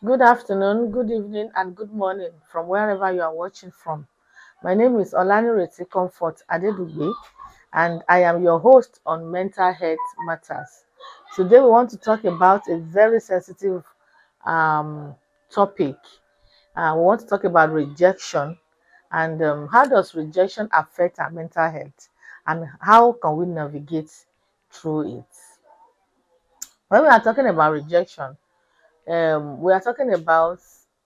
Good afternoon, good evening, and good morning from wherever you are watching from. My name is Olanireti Comfort Adedugbe, and I am your host on Mental Health Matters. Today, we want to talk about a very sensitive um, topic. We want to talk about rejection and how does rejection affect our mental health, and how can we navigate through it. When we are talking about rejection, we are talking about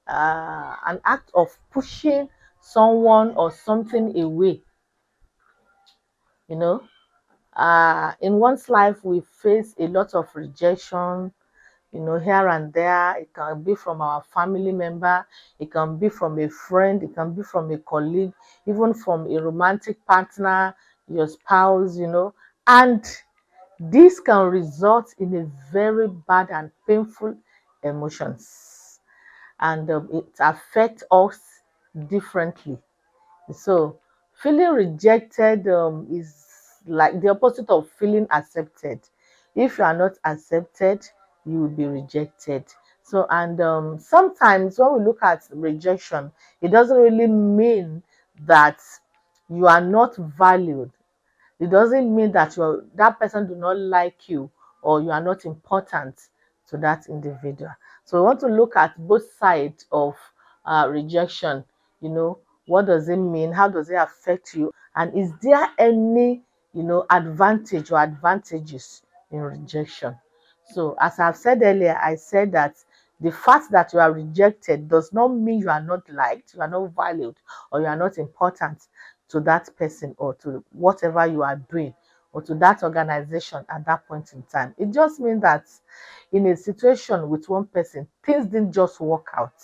an act of pushing someone or something away. You know, in one's life, we face a lot of rejection. Here and there. It can be from our family member, it can be from a friend, it can be from a colleague, even from a romantic partner, your spouse. And this can result in a very bad and painful emotions, and it affects us differently. So feeling rejected is like the opposite of feeling accepted. If you are not accepted, you will be rejected. So, and sometimes when we look at rejection, it doesn't really mean that you are not valued. It doesn't mean that that person do not like you, or you are not important to that individual. So we want to look at both sides of rejection. You know, what does it mean? How does it affect you? And is there any advantage or advantages in rejection? So as I've said earlier, I said that the fact that you are rejected does not mean you are not liked, you are not valued, or you are not important to that person, or to whatever you are doing, or to that organization at that point in time. It just means that in a situation with one person, things didn't just work out.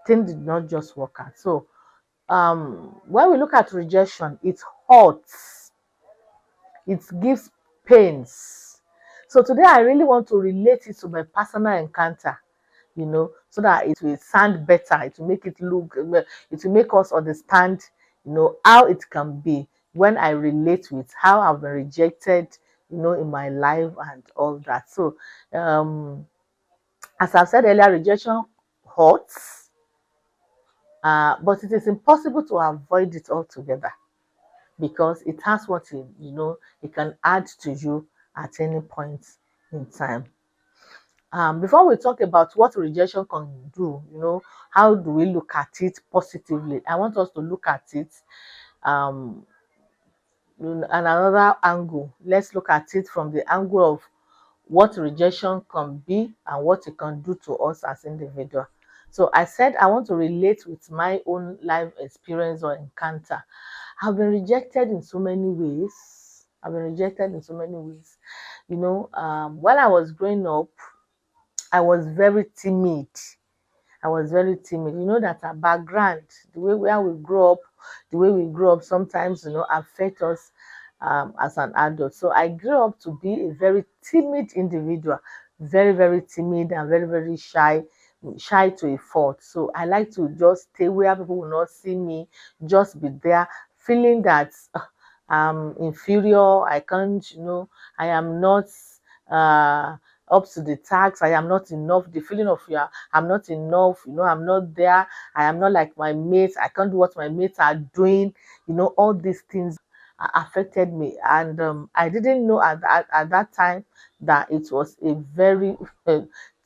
Things did not just work out. So when we look at rejection, it hurts, it gives pains. So today I really want to relate it to my personal encounter, so that it will sound better, it will make it look, it will make us understand, how it can be when I relate with how I've been rejected, in my life and all that. So, as I've said earlier, rejection hurts, but it is impossible to avoid it altogether, because it has what it can add to you at any point in time. Before we talk about what rejection can do, how do we look at it positively? I want us to look at it um, in another angle. Let's look at it from the angle of what rejection can be and what it can do to us as individuals. So I said I want to relate with my own life experience or encounter. I've been rejected in so many ways. I've been rejected in so many ways. When I was growing up, I was very timid. I was very timid. You know that our background, the way where we grow up, the way we grow up sometimes, affect us as an adult. So I grew up to be a very timid individual, very, very timid and very, very shy to a fault. So I like to just stay where people will not see me, just be there, feeling that I'm inferior. I can't, I am not uh, up to the task. I am not enough. The feeling of I'm not enough. I'm not there. I am not like my mates. I can't do what my mates are doing. All these things affected me, and I didn't know at that time that it was a very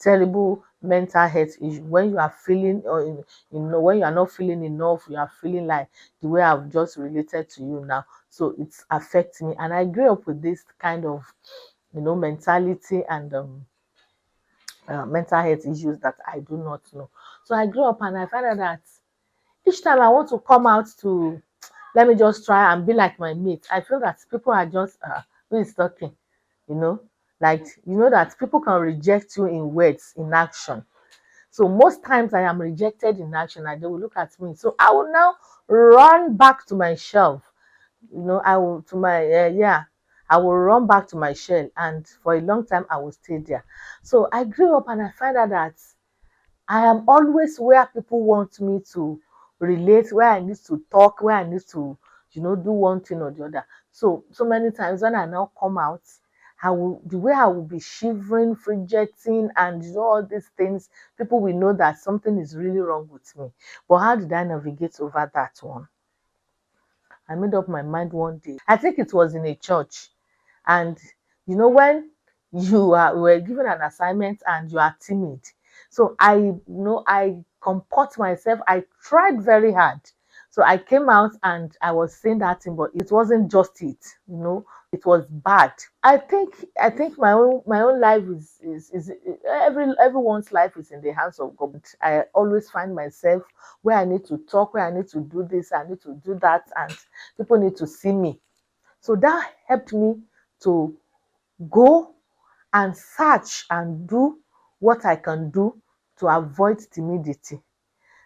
terrible mental health issue. When you are feeling, or when you are not feeling enough, you are feeling like the way I've just related to you now. So it's affecting me, and I grew up with this kind of mentality and mental health issues that I do not know. So I grew up and I found out that each time I want to come out to, let me just try and be like my mate, I feel that people are just, who is talking, you know, like, that people can reject you in words, in action. So most times I am rejected in action and they will look at me. So I will now run back to my shelf, I will to my yeah, I will run back to my shell, and for a long time I will stay there. So I grew up and I find out that I am always where people want me to relate, where I need to talk, where I need to, do one thing or the other. So many times when I now come out, the way I will be shivering, fidgeting, and all these things, people will know that something is really wrong with me. But how did I navigate over that one? I made up my mind one day. I think it was in a church. And when were given an assignment and you are timid. So I comport myself. I tried very hard. So I came out and I was saying that thing, but it wasn't just it, it was bad. I think my own life is everyone's life is in the hands of God. I always find myself where I need to talk, where I need to do this, I need to do that, and people need to see me. So that helped me to go and search and do what I can do to avoid timidity.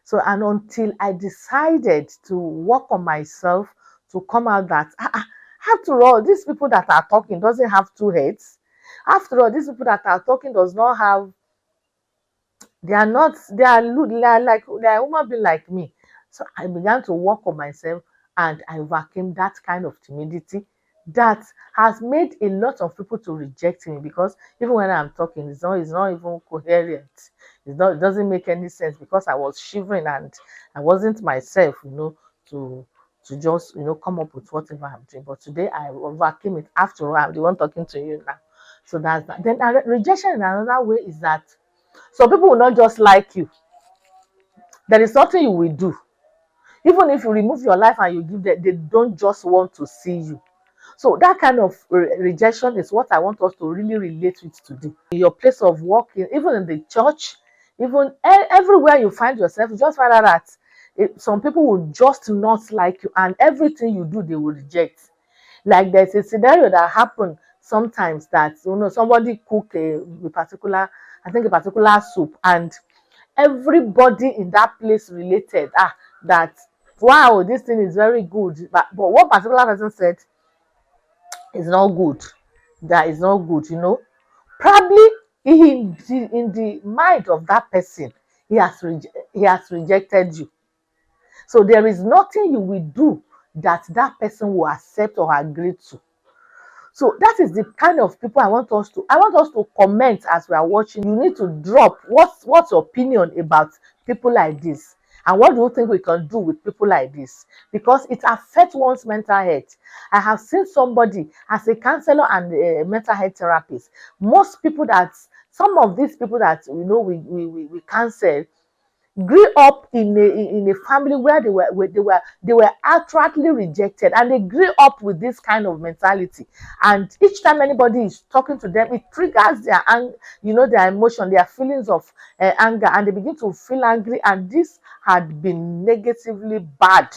So, and until I decided to work on myself to come out that, after all, these people that are talking doesn't have two heads. After all, these people that are talking does not have, they are not, they are human being like me. So I began to work on myself and I overcame that kind of timidity that has made a lot of people to reject me, because even when I'm talking, it's not even coherent. It doesn't make any sense, because I was shivering and I wasn't myself, to just come up with whatever I'm doing. But today I overcame it. After all, I'm the one talking to you now. So that's that. Then rejection in another way is that some people will not just like you. There is nothing you will do. Even if you remove your life and you give them, they don't just want to see you. So that kind of rejection is what I want us to really relate with today. In your place of work, even in the church, even everywhere you find yourself, you just find out that some people will just not like you, and everything you do, they will reject. Like there's a scenario that happened sometimes that somebody cook a particular, I think a particular soup, and everybody in that place related that wow, this thing is very good, but one particular person said it's not good, that is not good, probably in the mind of that person, he has rejected you. So there is nothing you will do that person will accept or agree to. So that is the kind of people I want us to comment as we are watching. You need to drop what's your opinion about people like this, and what do you think we can do with people like this, because it affects one's mental health. I have seen somebody as a counselor and a mental health therapist. Some of these people that we counsel grew up in a family where they were outrightly rejected, and they grew up with this kind of mentality. And each time anybody is talking to them, it triggers their emotion, their feelings of anger, and they begin to feel angry. And this had been negatively bad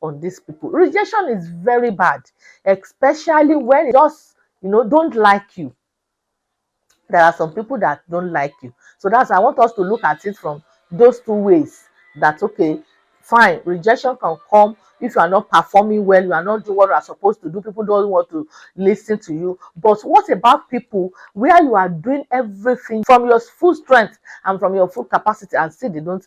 on these people. Rejection is very bad, especially when it just don't like you. There are some people that don't like you. So I want us to look at it from those two ways. That okay, fine, rejection can come if you are not performing well, you are not doing what you are supposed to do, people don't want to listen to you. But what about people where you are doing everything from your full strength and from your full capacity, and still they don't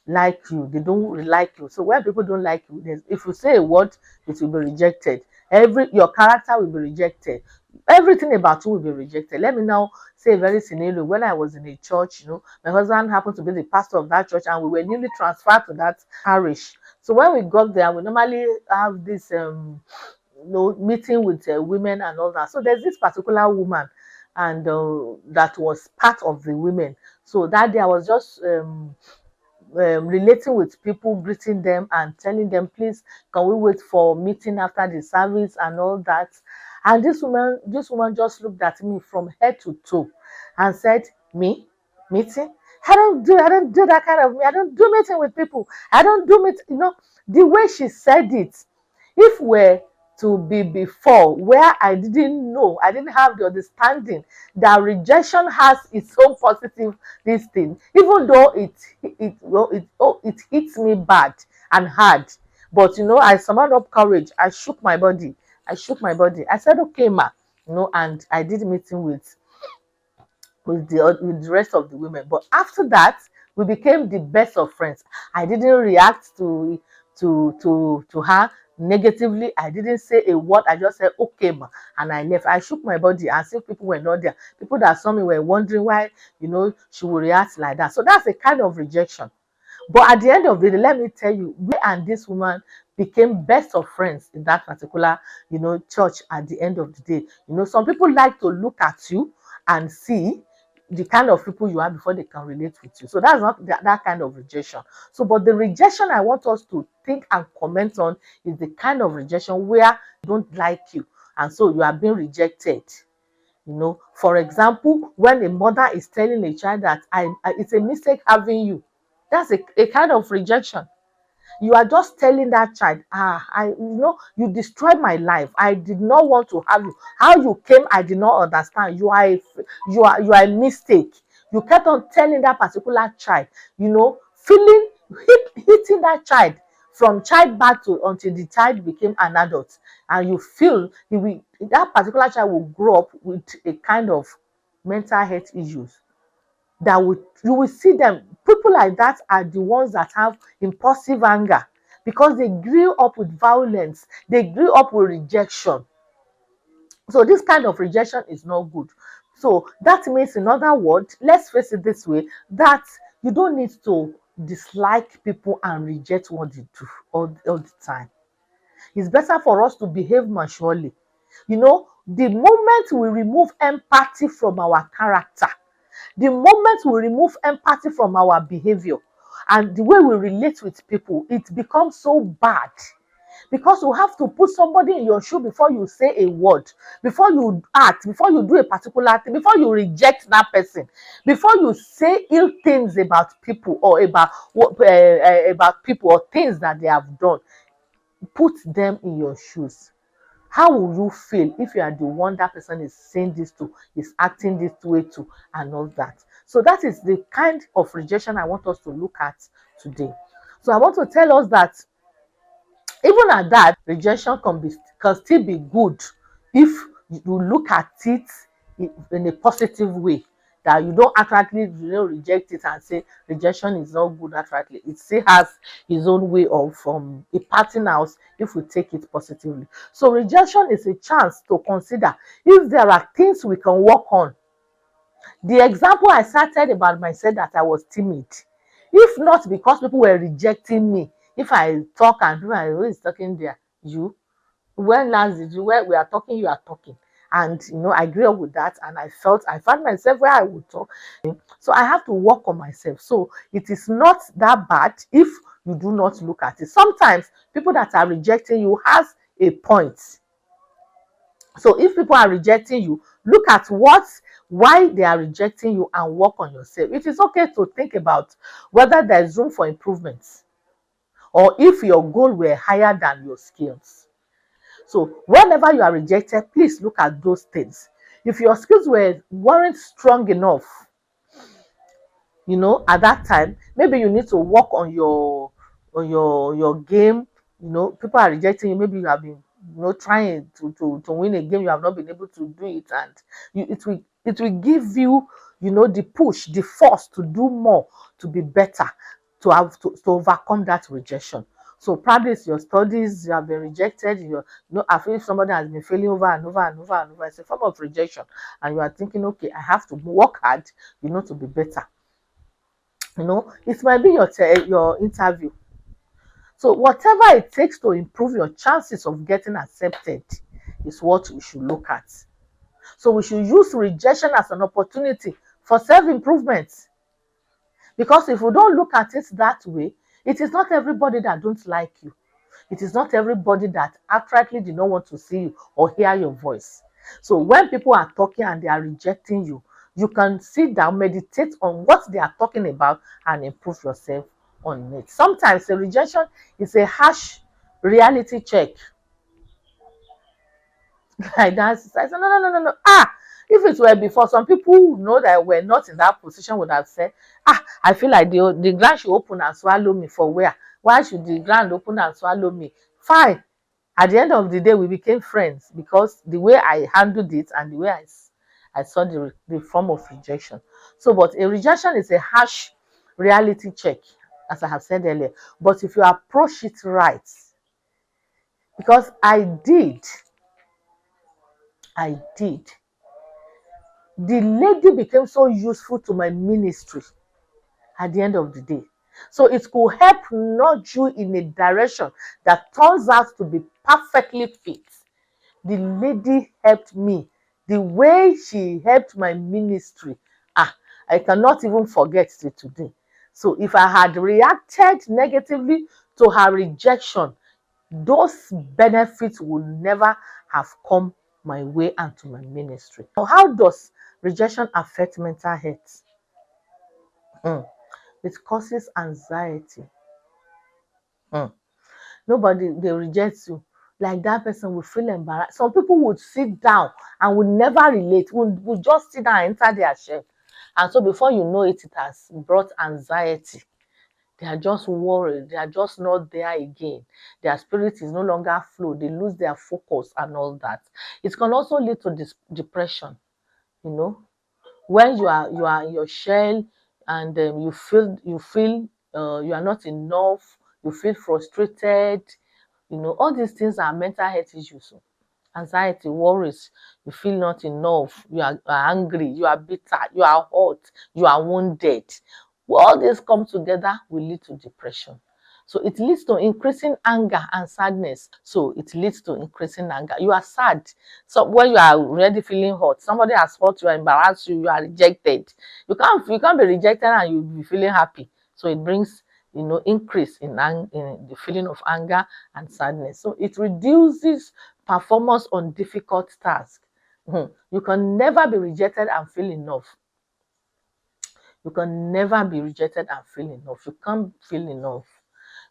like you, they don't like you? So when people don't like you, if you say a word, it will be rejected. Your character will be rejected, everything about you will be rejected. Let me now say a very scenario. When I was in a church, my husband happened to be the pastor of that church, and we were newly transferred to that parish. So when we got there, we normally have this meeting with women and all that. So there's this particular woman, and that was part of the women. So that day I was just relating with people, greeting them and telling them, please, can we wait for meeting after the service and all that. And this woman just looked at me from head to toe and said, me meeting, I don't do that kind of, I don't do meeting with people, I don't do meet, the way she said it. If we're to be before, where I didn't know, I didn't have the understanding that rejection has its own positive this thing, even though it hits me bad and hard. But I summoned up courage. I said, okay, ma, and I did meeting with the rest of the women. But after that, we became the best of friends. I didn't react to her negatively. I didn't say a word. I just said, okay, ma, and I left. I shook my body as if people were not there. People that saw me were wondering why, she would react like that. So that's a kind of rejection. But at the end of the day, let me tell you, me and this woman became best of friends in that particular, church at the end of the day. Some people like to look at you and see the kind of people you are before they can relate with you. So that's not that kind of rejection. So, but the rejection I want us to think and comment on is the kind of rejection where they don't like you. And so you are being rejected. For example, when a mother is telling a child that it's a mistake having you, that's a kind of rejection. You are just telling that child, you destroyed my life. I did not want to have you. How you came, I did not understand. You are a mistake. You kept on telling that particular child, feeling hitting that child from childbirth to until the child became an adult, and you feel that particular child will grow up with a kind of mental health issues that you will see them. People like that are the ones that have impulsive anger because they grew up with violence, they grew up with rejection. So this kind of rejection is not good. So that means, in other words, let's face it this way, that you don't need to dislike people and reject what they do all the time. It's better for us to behave maturely. The moment we remove empathy from our character, the moment we remove empathy from our behavior and the way we relate with people, it becomes so bad. Because you have to put somebody in your shoe before you say a word, before you act, before you do a particular thing, before you reject that person, before you say ill things about people or about people or things that they have done. Put them in your shoes. How will you feel if you are the one that person is saying this to, is acting this way to, and all that? So that is the kind of rejection I want us to look at today. So I want to tell us that even at that, rejection can still be good if you look at it in a positive way. That you don't accurately reject it and say rejection is not good accurately. It still has its own way of imparting out if we take it positively. So rejection is a chance to consider if there are things we can work on. The example I started about myself, that I was timid. If not because people were rejecting me, if I talk and people are, who is talking there? You. When last did you, when we are talking, you are talking. And I grew up with that, and I found myself where I would talk. So I have to work on myself. So it is not that bad if you do not look at it. Sometimes people that are rejecting you has a point. So if people are rejecting you, look at why they are rejecting you and work on yourself. It is okay to think about whether there is room for improvement or if your goal were higher than your skills. So whenever you are rejected, please look at those things. If your skills weren't strong enough, at that time, maybe you need to work on your game. People are rejecting you. Maybe you have been trying to win a game, you have not been able to do it, and it will give you the push, the force to do more, to be better, to overcome that rejection. So probably it's your studies, you have been rejected, I feel if somebody has been failing over and over and over and over, it's a form of rejection, and you are thinking, okay, I have to work hard, to be better. It might be your interview. So whatever it takes to improve your chances of getting accepted is what we should look at. So we should use rejection as an opportunity for self-improvement. Because if we don't look at it that way, it is not everybody that don't like you. It is not everybody that accurately did not want to see you or hear your voice. So when people are talking and they are rejecting you, you can sit down, meditate on what they are talking about, and improve yourself on it. Sometimes the rejection is a harsh reality check. Like that, I said, no, no, no, no, no. If it were before, some people know that were not in that position would have said, I feel like the ground should open and swallow me. For where? Why should the ground open and swallow me? Fine. At the end of the day, we became friends because the way I handled it and the way I saw the form of rejection. So, but a rejection is a harsh reality check, as I have said earlier. But if you approach it right, because I did. The lady became so useful to my ministry at the end of the day. So it could help nudge you in a direction that turns out to be perfectly fit. The lady helped me. The way she helped my ministry, I cannot even forget till today. So if I had reacted negatively to her rejection, those benefits would never have come my way and to my ministry. Now, how does rejection affect mental health? It causes anxiety. Nobody, they reject you. Like that person will feel embarrassed. Some people would sit down and would never relate, would just sit down and enter their shell. And so before you know it, it has brought anxiety. They are just worried. They are just not there again. Their spirit is no longer flow. They lose their focus and all that. It can also lead to depression. You know, when you are in your shell and you feel you are not enough. You feel frustrated. All these things are mental health issues. Anxiety, worries, you feel not enough, you are angry, you are bitter, you are hurt, you are wounded. All these come together will lead to depression. So it leads to increasing anger and sadness. So it leads to increasing anger. You are sad. So when you are already feeling hurt, somebody has hurt you, embarrassed you, you are rejected. You can't be rejected and you'll be feeling happy. So it brings increase in the feeling of anger and sadness. So it reduces performance on difficult tasks. You can never be rejected and feel enough. You can never be rejected and feel enough. You can't feel enough.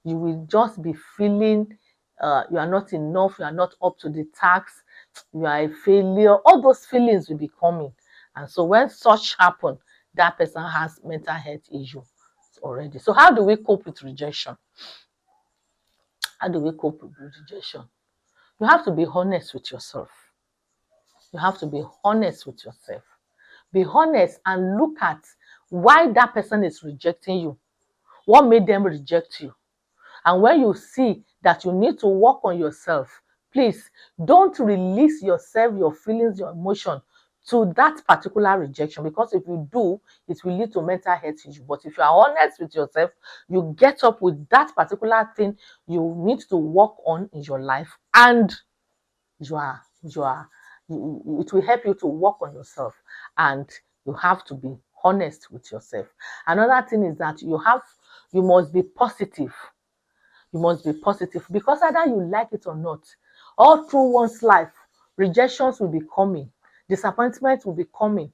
You will just be feeling you are not enough, you are not up to the task, you are a failure. All those feelings will be coming. And so when such happen, that person has mental health issue already. So how do we cope with rejection? How do we cope with rejection? You have to be honest with yourself. You have to be honest with yourself. Be honest and look at why that person is rejecting you. What made them reject you? And when you see that you need to work on yourself, please don't release yourself, your feelings, your emotion to that particular rejection, because if you do, it will lead to mental health issue. But if you are honest with yourself, you get up with that particular thing you need to work on in your life, and it will help you to work on yourself, and you have to be honest with yourself. Another thing is that you must be positive. You must be positive, because either you like it or not, all through one's life, rejections will be coming, disappointment will be coming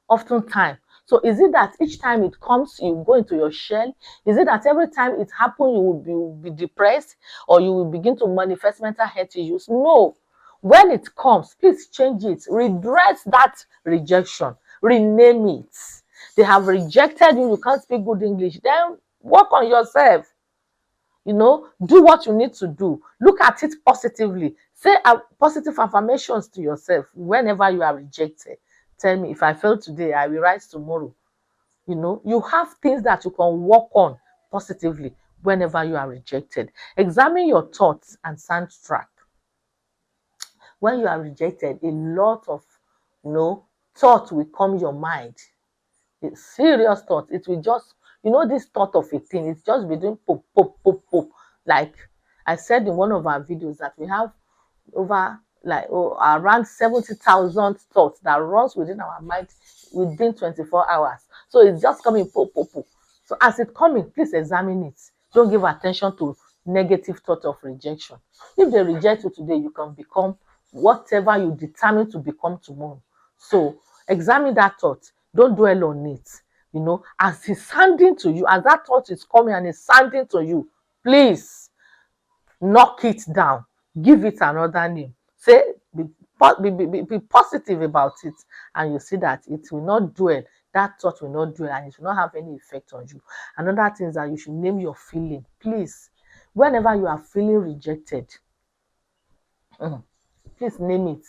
oftentimes. So is it that each time it comes, you go into your shell? Is it that every time it happens, you will be depressed, or you will begin to manifest mental health issues? No. When it comes, please change it. Redress that rejection. Rename it. They have rejected you. You can't speak good English. Then work on yourself. Do what you need to do. Look at it positively. Say positive affirmations to yourself whenever you are rejected. Tell me, if I fail today, I will rise tomorrow. You have things that you can work on positively whenever you are rejected. Examine your thoughts and soundtrack. When you are rejected, a lot of thought will come your mind. A serious thought. It will just, this thought of a thing, it's just be doing pop, pop, pop, pop. Like I said in one of our videos, that we have over around 70,000 thoughts that runs within our mind within 24 hours. So it's just coming pop, pop, pop. So as it's coming, please examine it. Don't give attention to negative thought of rejection. If they reject you today, you can become whatever you determine to become tomorrow. So examine that thought. Don't dwell on it. As it's sounding to you, as that thought is coming and it's sounding to you, please knock it down. Give it another name. Say, be positive about it, and you see that it will not dwell. That thought will not dwell, and it will not have any effect on you. Another thing is that you should name your feeling. Please, whenever you are feeling rejected, please name it.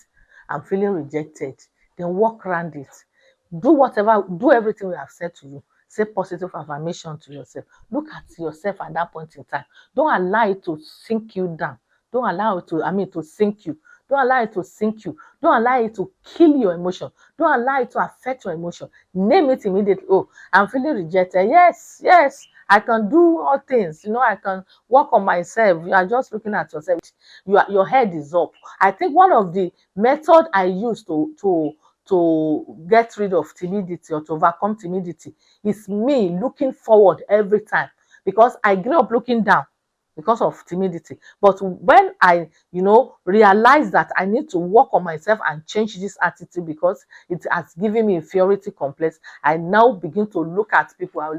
I'm feeling rejected. Then walk around it. Do everything we have said to you. Say positive affirmation to yourself. Look at yourself at that point in time. Don't allow it to sink you down. Don't allow it to sink you. Don't allow it to sink you. Don't allow it to kill your emotion. Don't allow it to affect your emotion. Name it immediately. Oh, I'm feeling rejected. Yes, yes, I can do all things. I can work on myself. You are just looking at yourself. Your head is up. I think one of the method I use to get rid of timidity or to overcome timidity is me looking forward every time, because I grew up looking down because of timidity. But when I, realize that I need to work on myself and change this attitude because it has given me inferiority complex, I now begin to look at people. I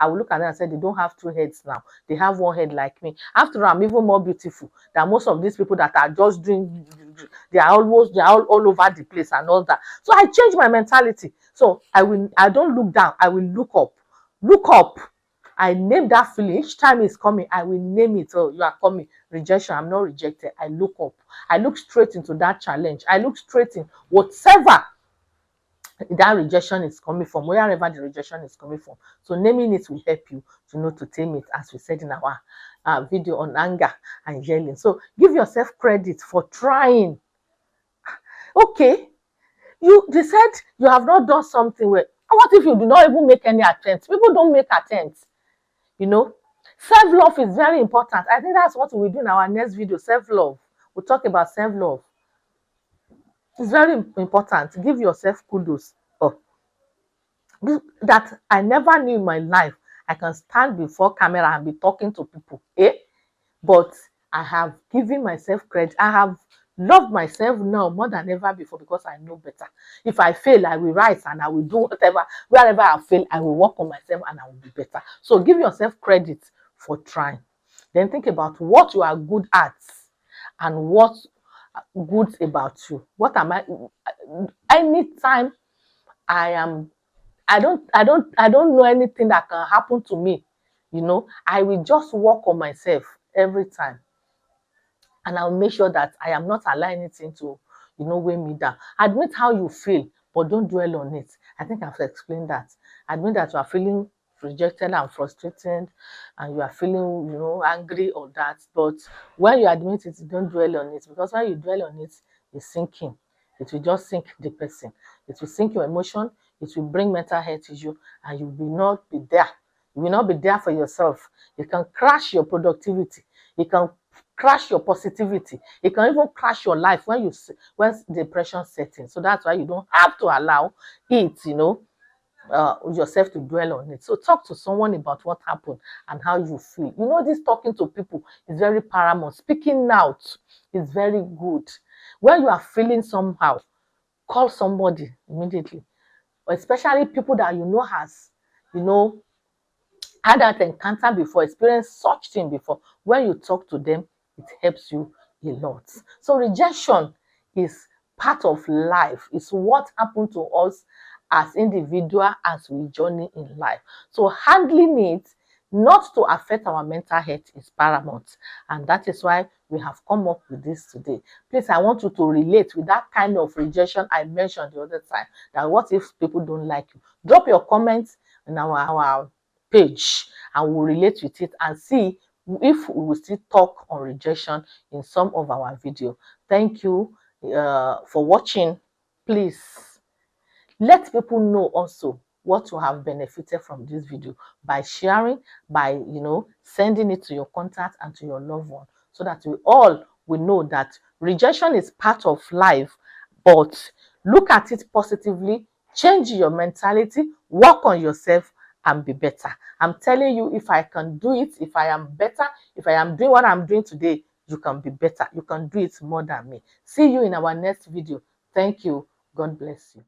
will look at them and say, they don't have two heads now. They have one head like me. After all, I'm even more beautiful than most of these people that are just doing, they are all over the place and all that. So I change my mentality. So I don't look down, I will look up. Look up. I name that feeling. Each time it's coming, I will name it. Oh, you are coming. Rejection. I'm not rejected. I look up. I look straight into that challenge. I look straight in whatever that rejection is coming from, wherever the rejection is coming from. So naming it will help you to tame it, as we said in our video on anger and yelling. So give yourself credit for trying. Okay, they said you have not done something well. What if you do not even make any attempts? People don't make attempts. Self-love is very important. I think that's what we'll do in our next video. Self-love. We'll talk about self-love. It's very important. Give yourself kudos. Oh, that I never knew in my life I can stand before camera and be talking to people. But I have given myself credit. I have loved myself now more than ever before because I know better. If I fail, I will rise and I will do whatever. Wherever I fail, I will work on myself and I will be better. So give yourself credit for trying. Then think about what you are good at and what's good about you. What am I? Anytime I don't know anything that can happen to me. I will just work on myself every time, and I'll make sure that I am not allowing anything to, weigh me down. Admit how you feel, but don't dwell on it. I think I've explained that. Admit that you are feeling rejected and frustrated, and you are feeling, angry or that. But when you admit it, don't dwell on it, because when you dwell on it, it's sinking. It will just sink the person. It will sink your emotion. It will bring mental health issue, and you will not be there. You will not be there for yourself. It can crash your productivity. It can crash your positivity. It can even crash your life when depression sets in. So that's why you don't have to allow it, yourself to dwell on it. So talk to someone about what happened and how you feel. This talking to people is very paramount. Speaking out is very good. When you are feeling somehow, call somebody immediately, especially people that has, had that encounter before, experienced such thing before. When you talk to them, it helps you a lot. So rejection is part of life. It's what happened to us as individual as we journey in life. So handling it not to affect our mental health is paramount. And that is why we have come up with this today. Please, I want you to relate with that kind of rejection I mentioned the other time. That what if people don't like you? Drop your comments in our page and we'll relate with it and see if we will still talk on rejection in some of our video. Thank you for watching. Please let people know also what you have benefited from this video by sharing, by sending it to your contact and to your loved one, so that we all will know that rejection is part of life, but look at it positively, change your mentality, work on yourself, and be better. I'm telling you, if I can do it, if I am better, if I am doing what I'm doing today, you can be better. You can do it more than me. See you in our next video. Thank you. God bless you.